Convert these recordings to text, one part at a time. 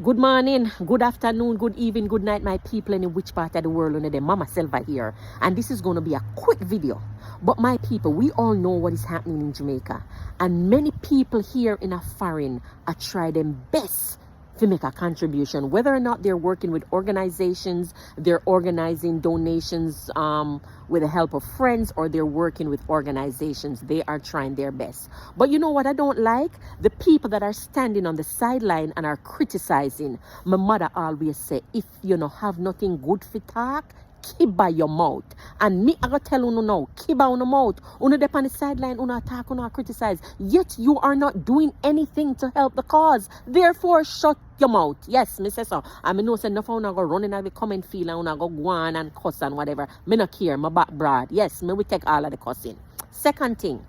Good morning, good afternoon, good evening, good night, my people in which part of the world under the Mama Selva here. And this is going to be a quick video. But my people, we all know what is happening in Jamaica. And many people here in a foreign are trying their best to make a contribution. Whether or not they're working with organizations, they're organizing donations with the help of friends, or they're working with organizations, they are trying their best. But you know what I don't like? The people that are standing on the sideline and are criticizing. My mother always say, if you know have nothing good for talk, keep by your mouth. And me, I go tell you now, keep by your mouth. Uno dep on the sideline, uno attack, uno criticize. Yet you are not doing anything to help the cause. Therefore, shut your mouth. Yes, me say so. I mean, no say nothing. Uno go running at the comment field and uno go on and cuss and whatever. Me not care. My back broad. Yes, me will take all of the cussing. Second thing,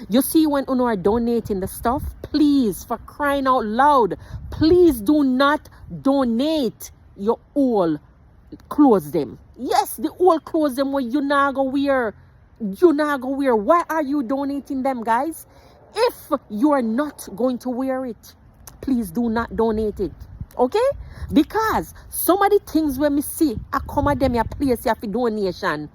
you see when uno are donating the stuff, please, for crying out loud, please do not donate your all clothes them. Yes, the old clothes them where you not go wear. You not go wear. Why are you donating them, guys? If you are not going to wear it, please do not donate it. Okay? Because some of the things when me see, I come at them a place here for donation.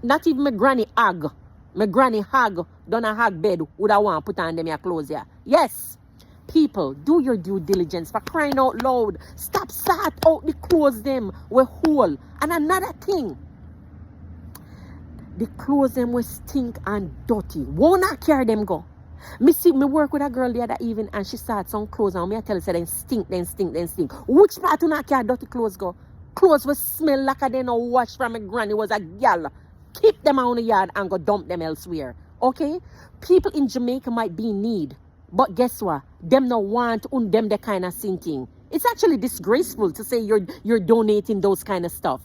Not even my granny hag. My granny hag done a hag bed would I want to put on them your clothes here. Yes. People, do your due diligence, for crying out loud. Stop sort out the clothes them were whole. And another thing, the clothes them were stink and dirty. Won't I carry them go? Me work with a girl the other evening and she started some clothes and me I tell her say then stink. Which part do not carry dirty clothes go? Clothes will smell like they no wash from a granny was a gal. Keep them on the yard and go dump them elsewhere. Okay? People in Jamaica might be in need. But guess what? Them no want them the kind of thing. It's actually disgraceful to say you're donating those kind of stuff.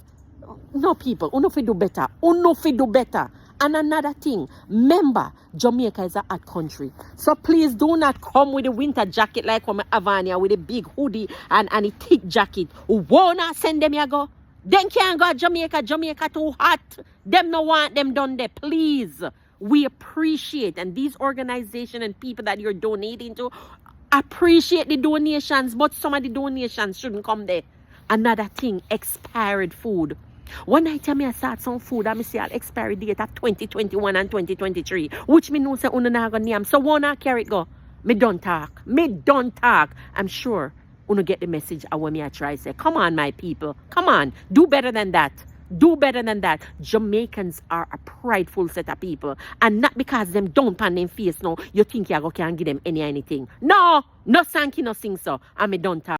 No, people, uno fi do better. Uno fi do better. And another thing, remember, Jamaica is a hot country. So please do not come with a winter jacket like when I have on here with a big hoodie and a thick jacket. Wanna send them here go? Then can't go Jamaica. Jamaica too hot. Them no want them done there. Please. We appreciate, and these organizations and people that you're donating to appreciate the donations, but some of the donations shouldn't come there. Another thing, expired food. One night I start some food, I see an expiry date of 2021 and 2023, which me know say una na go name. So wanna carry it go. Me don't talk. I'm sure una get the message of what me I try say. Come on, my people. Come on. Do better than that. Do better than that. Jamaicans are a prideful set of people. And not because them don't pan them face no, you think you can give them anything. No, no thank you, no sing so. I me don't talk.